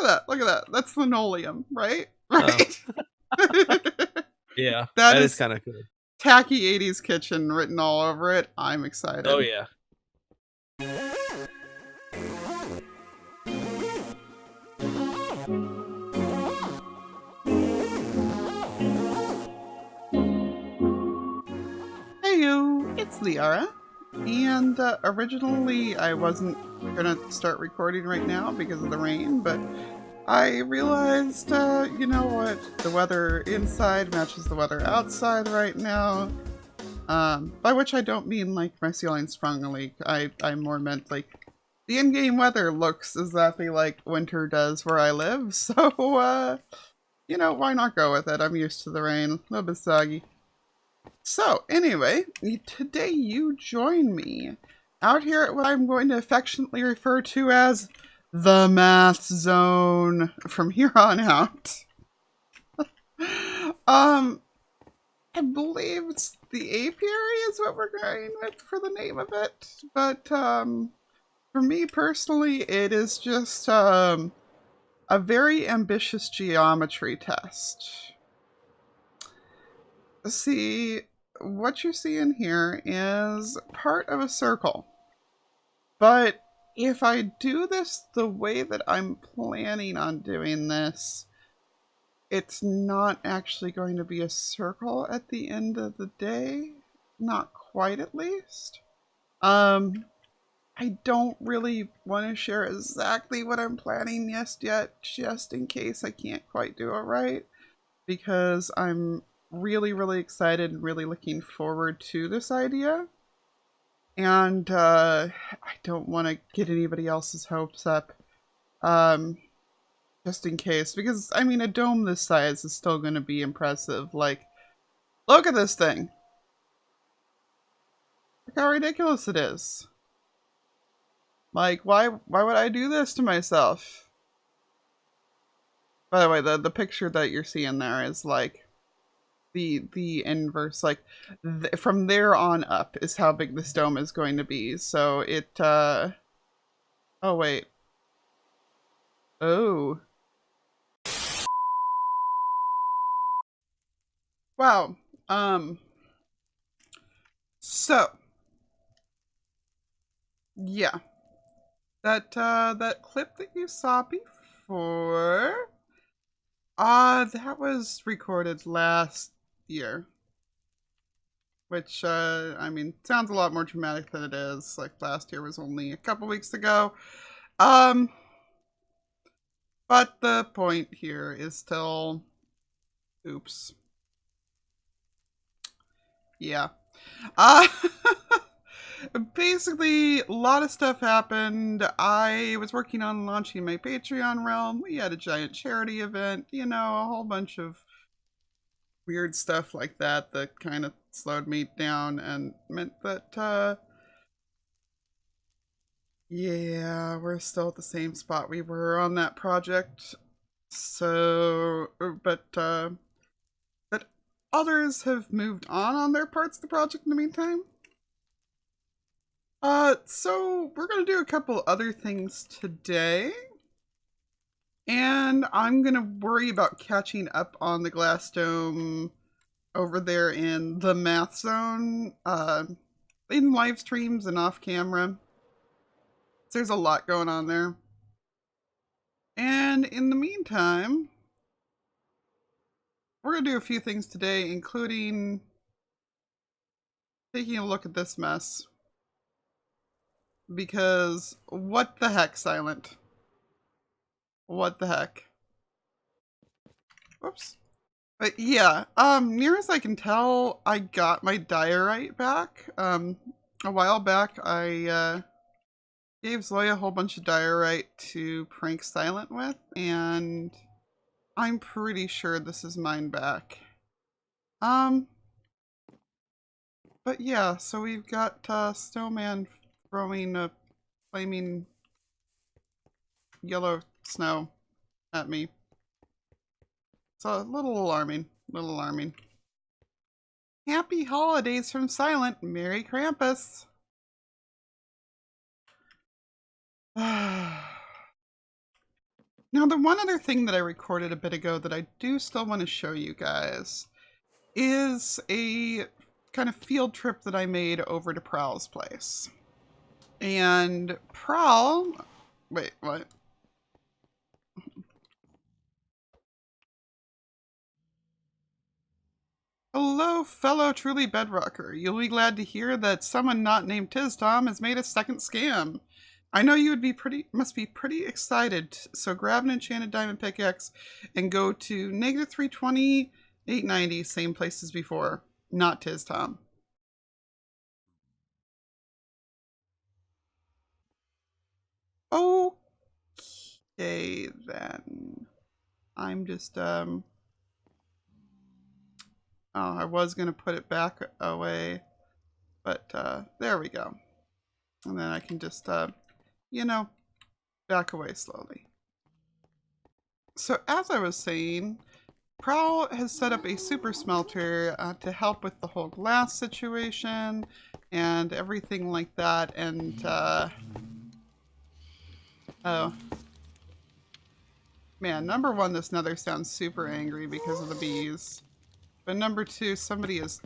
that. Look at that. That's linoleum, right? Oh. Right. Yeah, That that is is kind of cool. tacky 80s kitchen written all over it. I'm Oh excited. yeah. Hey you, it's Lyarrah. And originally I wasn't gonna start recording right now because of the rain, but I realized, you know what, the weather inside matches the weather outside right now. By which I don't mean like my ceiling sprung a leak. I more meant like the in-game weather looks exactly like winter does where I live. So, you know, why not go with it? I'm used to the rain, a little bit soggy. So, anyway, today you join me out here at what I'm going to affectionately refer to as the math zone from here on out. um, I believe it's the apiary is what we're going with for the name of it. But for me personally, it is just a very ambitious geometry test. See, what you're seeing here is part of a circle. But if I do this the way that I'm planning on doing this, it's not actually going to be a circle at the end of the day. Not quite, at least. I don't really want to share exactly what I'm planning just yet, just in case I can't quite do it right, because I'm really, really excited and really looking forward to this idea. And I don't want to get anybody else's hopes up, um, just in case, because I mean, a dome this size is still going to be impressive. Like, look at this thing. Look how ridiculous it is. Like, why would I do this to myself? By the way, the picture that you're seeing there is like the inverse. Like, from there on up is how big this dome is going to be. So it. Oh wait. Oh. Wow. Um. So yeah, that clip that you saw before, that was recorded last year. Which, I mean, sounds a lot more dramatic than it is. Like, last year was only a couple weeks ago. Um, but the point here is still... Oops. Yeah. Uh, basically, a lot of stuff happened. I was working on launching my Patreon realm. We had a giant charity event. You know, a whole bunch of weird stuff like that that kind of slowed me down and meant that, yeah, we're still at the same spot we were on that project. So, but others have moved on their parts of the project in the meantime. So we're gonna do a couple other things today. And I'm gonna worry about catching up on the glass dome over there in the math zone, in live streams and off camera. There's a lot going on there. And in the meantime, we're going to do a few things today, including taking a look at this mess. Because what the heck, Silent? What the heck? Whoops. But yeah, near as I can tell, I got my diorite back. A while back, I gave Zoya a whole bunch of diorite to prank Silent with, and I'm pretty sure this is mine back. But yeah, so we've got Snowman throwing a flaming yellow snow at me. It's a little alarming. Little alarming. Happy holidays from Silent. Merry Krampus. Now, the one other thing that I recorded a bit ago that I do still want to show you guys is a kind of field trip that I made over to Prowl's place. And Prowl, wait, what? Hello, fellow Truly Bedrocker. You'll be glad to hear that someone not named Tom has made a second scam. I know you would be must be pretty excited, so grab an enchanted diamond pickaxe and go to negative 320, 890, same place as before. Not Tom. Okay, then. I'm just, oh, I was going to put it back away, but, there we go. And then I can just, you know, back away slowly. So as I was saying, Prowl has set up a super smelter to help with the whole glass situation and everything like that. And, oh, man, number one, this nether sounds super angry because of the bees. But number two, somebody is...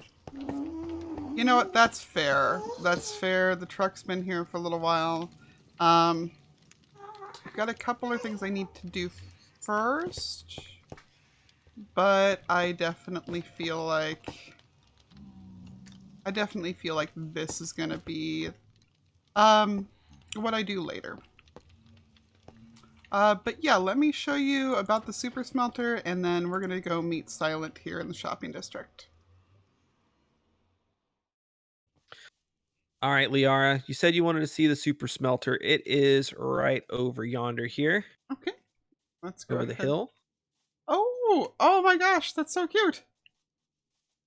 You know what? That's fair. That's fair. The truck's been here for a little while. I've got a couple of things I need to do first. But I definitely feel like... this is going to be what I do later. But yeah, let me show you about the super smelter, and then we're going to go meet Silent here in the shopping district. All right, Lyarrah, you said you wanted to see the super smelter. It is right over yonder here, Okay, let's go over the ahead. hill. Oh my gosh, that's so cute.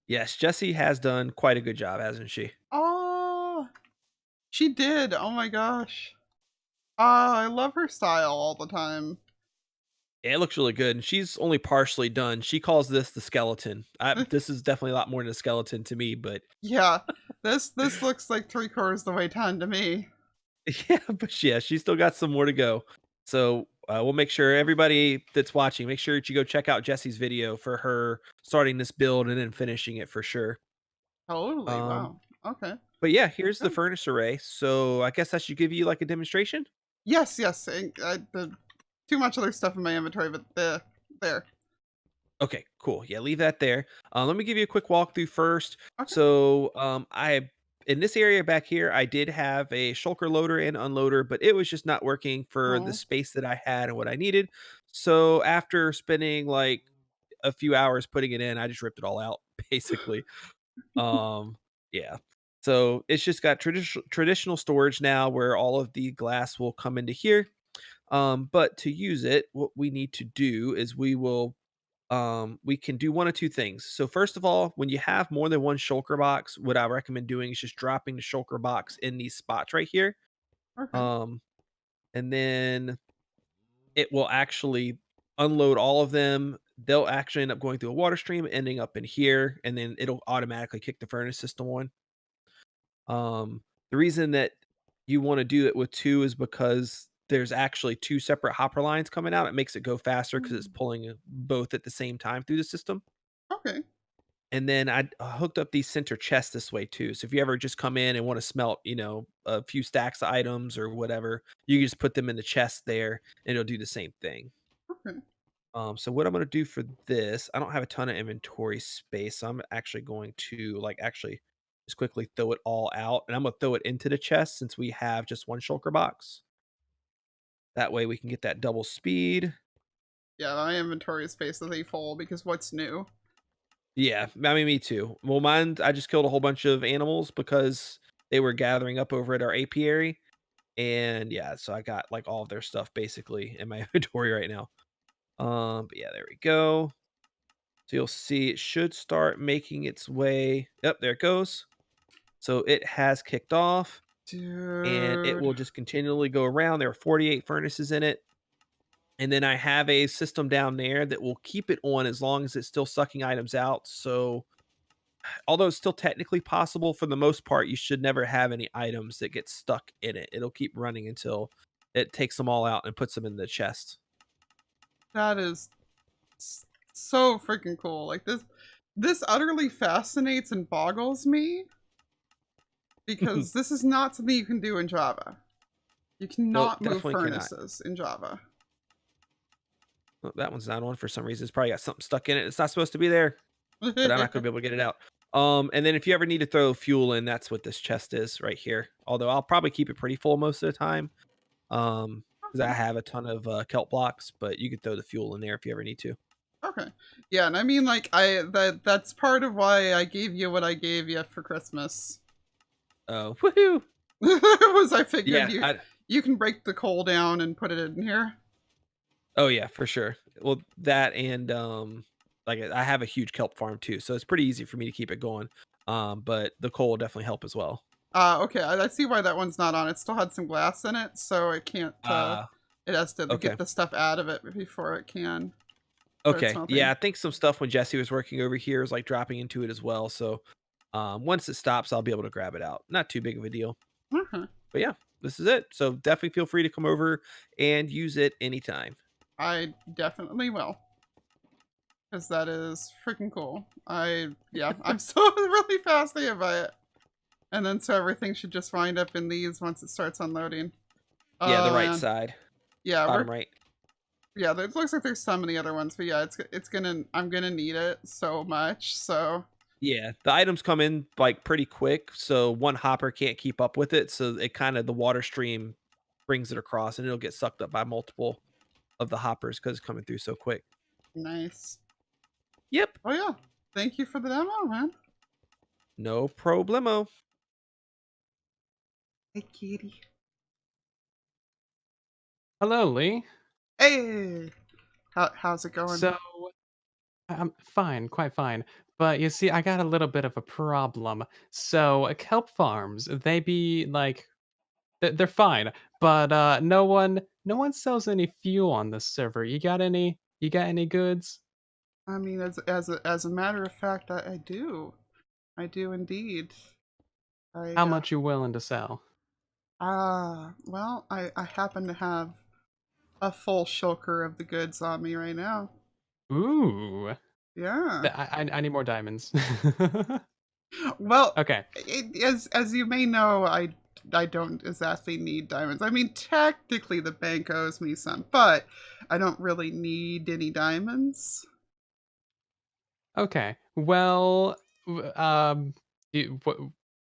Yes, Jessie has done quite a good job, hasn't she? Oh, she did. Oh my gosh. I love her style all the time. Yeah, it looks really good, and she's only partially done. She calls this the skeleton. This is definitely a lot more than a skeleton to me, but Yeah, this looks like 3/4 the way done to me. yeah, yeah, she's still got some more to go. So we'll make sure everybody that's watching, make sure that you go check out Jessie's video for her starting this build and then finishing it for sure. Totally. Um, Wow. Okay. but yeah, here's the Good. furnace array. So I guess I should give you like a demonstration. Yes, yes. Too much other stuff in my inventory, but there. Okay, cool. Yeah, leave that there. Let me give you a quick walkthrough first. Okay. So, I in this area back here, I did have a shulker loader and unloader, but it was just not working for the Oh, space that I had and what I needed. So, after spending like a few hours putting it in, I just ripped it all out, basically. Um, yeah. So it's just got traditional storage now, where all of the glass will come into here. But to use it, what we need to do is we can do one of two things. So first of all, when you have more than one shulker box, what I recommend doing is just dropping the shulker box in these spots right here. okay. Um, and then it will actually unload all of them. They'll actually end up going through a water stream, ending up in here, and then it'll automatically kick the furnace system on. The reason that you want to do it with two is because there's actually two separate hopper lines coming out. It makes it go faster because it's Mm, pulling both at the same time through the system. okay. And then I hooked up these center chests this way too. So if you ever just come in and want to smelt, a few stacks of items or whatever, you can just put them in the chest there and it'll do the same thing. Okay. So what I'm going to do for this, I don't have a ton of inventory space. So I'm actually going to actually just quickly throw it all out, and I'm going to throw it into the chest since we have just one shulker box. That way we can get that double speed. Yeah, my inventory is basically full because what's new? Yeah, I mean, me too. Well, mine, I just killed a whole bunch of animals because they were gathering up over at our apiary. And yeah, so I got like all of their stuff basically in my inventory right now. But yeah, there we go. So you'll see it should start making its way. Yep, there it goes. So it has kicked off and it Dude. will just continually go around. There are 48 furnaces in it. And then I have a system down there that will keep it on as long as it's still sucking items out. So although it's still technically possible, for the most part, you should never have any items that get stuck in it. It'll keep running until it takes them all out and puts them in the chest. That is so freaking cool. Like this utterly fascinates and boggles me because this is not something you can do in Java. You Nope, cannot move definitely cannot. furnaces in Java. Oh, that one's not on for some reason. It's probably got something stuck in it. It's not supposed to be there, but I'm not gonna be able to get it out. And then if you ever need to throw fuel in, that's what this chest is right here. Although I'll probably keep it pretty full most of the time. Because I Okay. have a ton of kelp blocks, but you could throw the fuel in there if you ever need to. Okay. Yeah, and I mean like that's part of why I gave you what I gave you for Christmas. Oh, woohoo! Was I figured Yeah, you can break the coal down and put it in here. oh yeah, for sure. Well, that and like I have a huge kelp farm too, so it's pretty easy for me to keep it going. But the coal will definitely help as well. Okay, I see why that one's not on. It still had some glass in it, so it can't Uh, it has to okay. get the stuff out of it before it can start Okay. Yeah, smelting. I think some stuff when Jesse was working over here is like dropping into it as well. So once it stops, I'll be able to grab it out. Not too big of a deal. Okay. But yeah, this is it. So definitely feel free to come over and use it anytime. I definitely will. Because that is freaking cool. Yeah, I'm so really fascinated by it. And then so everything should just wind up in these once it starts unloading. Yeah, the Oh right man. side, Yeah, bottom right. it looks like there's some in the other ones, but yeah, I'm gonna need it so much. So Yeah, the items come in like pretty quick, so one hopper can't keep up with it. So it kind of the water stream brings it across, and it'll get sucked up by multiple of the hoppers because it's coming through so quick. nice. Yep, Oh yeah. Thank you for the demo, man. no problemo. Hey kitty. Hello, Lee. Hey! How's it going? So, I'm fine, quite fine. But you see, I got a little bit of a problem. So, kelp farms, they be like, they're fine, but no one sells any fuel on this server. You got any goods? I mean, as a matter of fact, I do. I do indeed. I How much you willing to sell? well, I happen to have a full shulker of the goods on me right now. Ooh, Yeah. I need more diamonds. Well, Okay. as you may know, I don't exactly need diamonds. I mean, technically the bank owes me some, but I don't really need any diamonds. Okay. Well, you,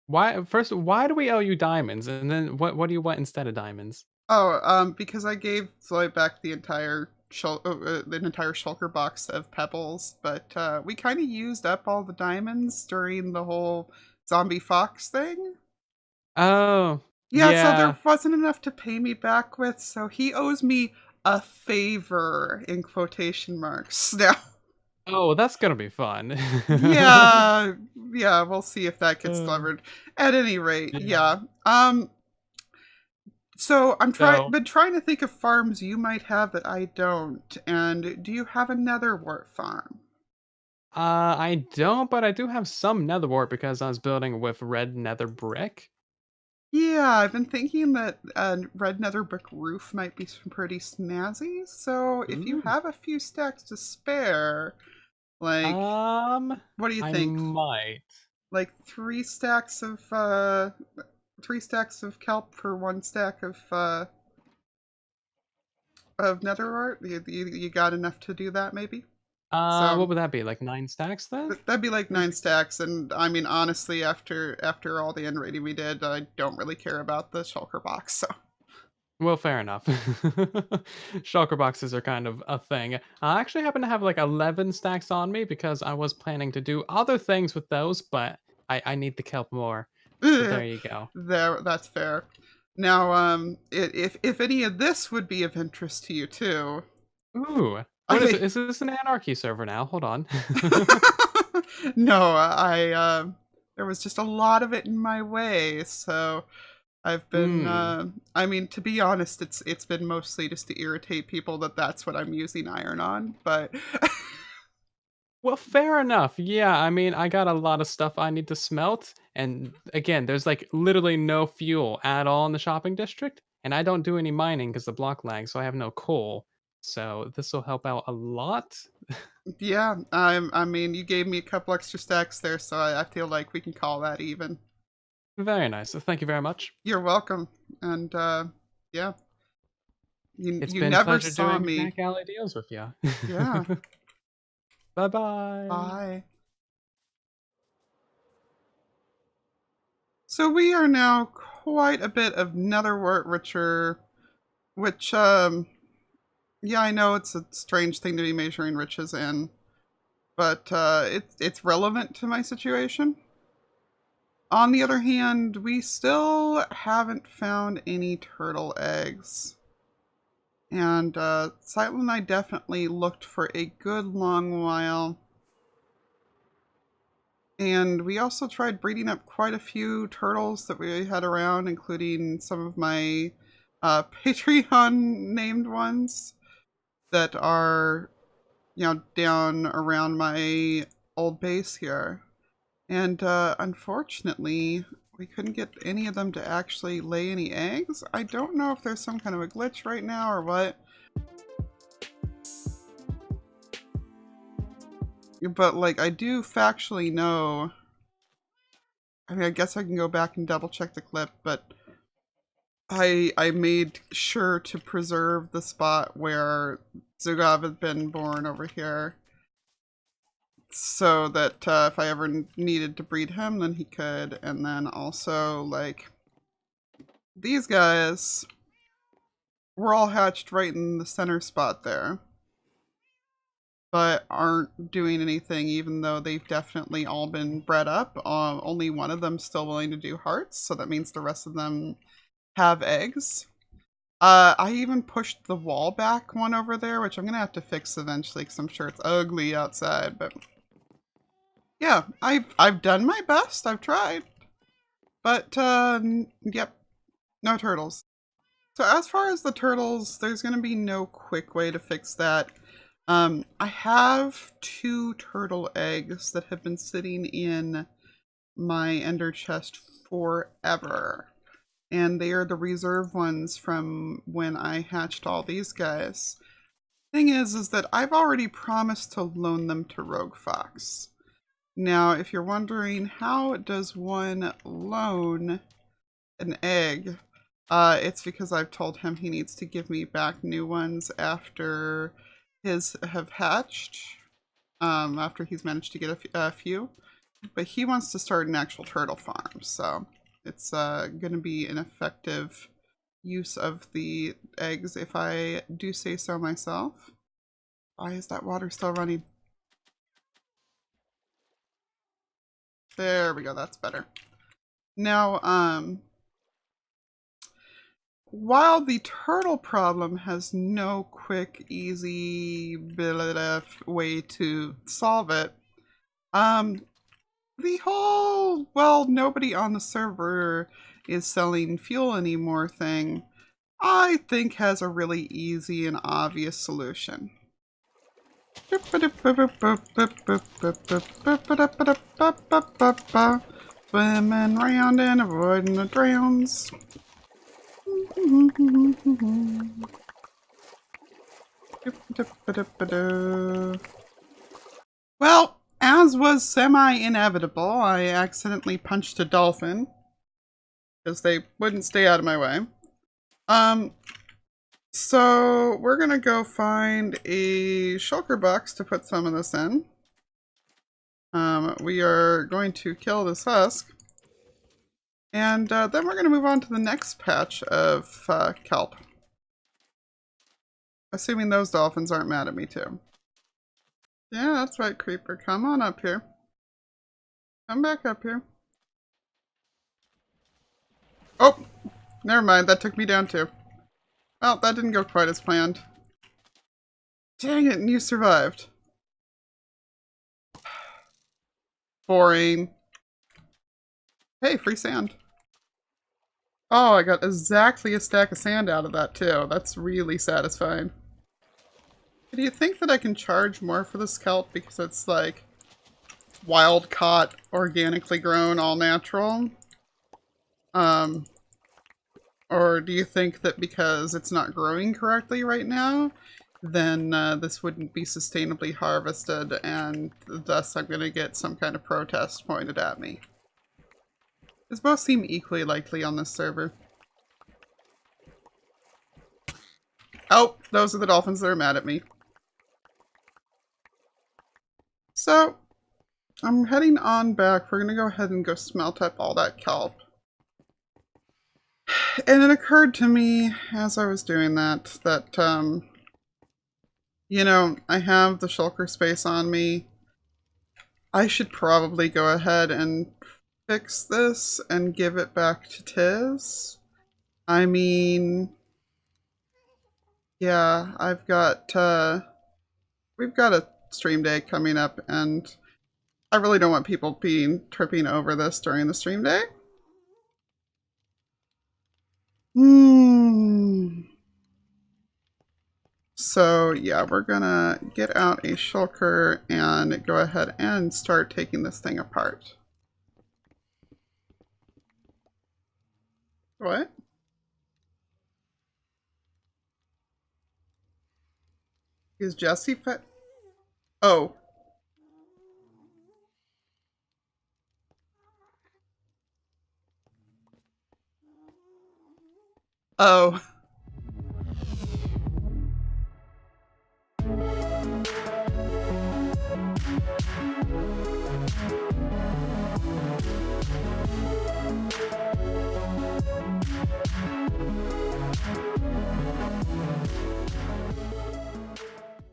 why first? Why do we owe you diamonds? And then what do you want instead of diamonds? Oh, because I gave Zoe back the entire shulker box of pebbles, but we kind of used up all the diamonds during the whole zombie fox thing. Oh, Yeah, so yeah. there wasn't enough to pay me back with, so he owes me a favor in quotation marks. Now, Oh, that's gonna be fun. yeah, yeah, we'll see if that gets Uh, delivered. At any rate, yeah. yeah. So So, been trying to think of farms you might have that I don't. And do you have a netherwort farm? I don't, but I do have some nether wart because I was building with red nether brick. Yeah, I've been thinking that a red nether brick roof might be pretty snazzy. So if you Ooh. have a few stacks to spare, like, what do you I think? might. Like three stacks of kelp for one stack of netherwort? You got enough to do that, maybe? So What would that be? Like 9 stacks then? that'd be like Or 9 stacks, and I mean, honestly, after all the end rating we did, I don't really care about the shulker box. So Well, fair enough. Shulker boxes are kind of a thing. I actually happen to have like 11 stacks on me because I was planning to do other things with those, but I need the kelp more. So there you go. that's fair. Now, if any of this would be of interest to you too, Ooh. I What is mean, it? Is this an anarchy server now? Hold on. no, there was just a lot of it in my way, so I've been Hmm. I mean, to be honest, it's been mostly just to irritate people that that's what I'm using iron on, but Well, fair enough. Yeah, I mean, I got a lot of stuff I need to smelt, and again, there's like literally no fuel at all in the shopping district, and I don't do any mining because the block lag, so I have no coal. So this will help out a lot. Yeah, I mean, you gave me a couple extra stacks there, so I feel like we can call that even. Very nice. Thank you very much. You're welcome. And yeah, It's you been a never pleasure saw doing me. back alley deals with you. Yeah. Bye bye. Bye. So we are now quite a bit of netherwort richer, which yeah, I know it's a strange thing to be measuring riches in, but it's relevant to my situation. On the other hand, we still haven't found any turtle eggs. And Silent and I definitely looked for a good long while. And we also tried breeding up quite a few turtles that we had around, including some of my Patreon named ones that are, down around my old base here. And unfortunately, we couldn't get any of them to actually lay any eggs. I don't know if there's some kind of a glitch right now or what. But, like, I do factually know... I mean, I guess I can go back and double check the clip, but I made sure to preserve the spot where Zugav had been born over here, so that if I ever needed to breed him, then he could. And then also, like, these guys were all hatched right in the center spot there, but aren't doing anything, even though they've definitely all been bred up. Only one of them's still willing to do hearts, so that means the rest of them have eggs. I even pushed the wall back one over there, which I'm gonna have to fix eventually because I'm sure it's ugly outside. But yeah, I've done my best. I've tried, but yep, no turtles. So as far as the turtles, there's gonna be no quick way to fix that. I have 2 turtle eggs that have been sitting in my ender chest forever. And they are the reserve ones from when I hatched all these guys. Thing is that I've already promised to loan them to Rogue Fox. Now, if you're wondering how does one loan an egg, it's because I've told him he needs to give me back new ones after his have hatched, after he's managed to get a few. But he wants to start an actual turtle farm, so it's going to be an effective use of the eggs if I do say so myself. Why is that water still running? There we go, that's better. Now, while the turtle problem has no quick, easy way to solve it, the whole, well, nobody on the server is selling fuel anymore thing, I think has a really easy and obvious solution. Swimming around and avoiding the drowns. Well, as was semi-inevitable, I accidentally punched a dolphin because they wouldn't stay out of my way. So we're gonna go find a shulker box to put some of this in. We are going to kill this husk. And then we're going to move on to the next patch of kelp. Assuming those dolphins aren't mad at me too. Yeah, that's right, Creeper. Come on up here. Come back up here. Oh! Never mind, that took me down too. Well, that didn't go quite as planned. Dang it, and you survived. Boring. Hey, free sand. Oh, I got exactly a stack of sand out of that too. That's really satisfying. Do you think that I can charge more for this kelp because it's like wild caught, organically grown, all natural? Or do you think that because it's not growing correctly right now, then this wouldn't be sustainably harvested, and thus I'm going to get some kind of protest pointed at me. These both seem equally likely on this server. Oh, those are the dolphins that are mad at me. So, I'm heading on back. We're going to go ahead and go smelt up all that kelp. And it occurred to me as I was doing that, you know, I have the shulker space on me. I should probably go ahead and fix this and give it back to Tiz. I mean, yeah, we've got a stream day coming up, and I really don't want people tripping over this during the stream day. So yeah, we're gonna get out a shulker and go ahead and start taking this thing apart. What? Is Jesse fit? Oh. Oh.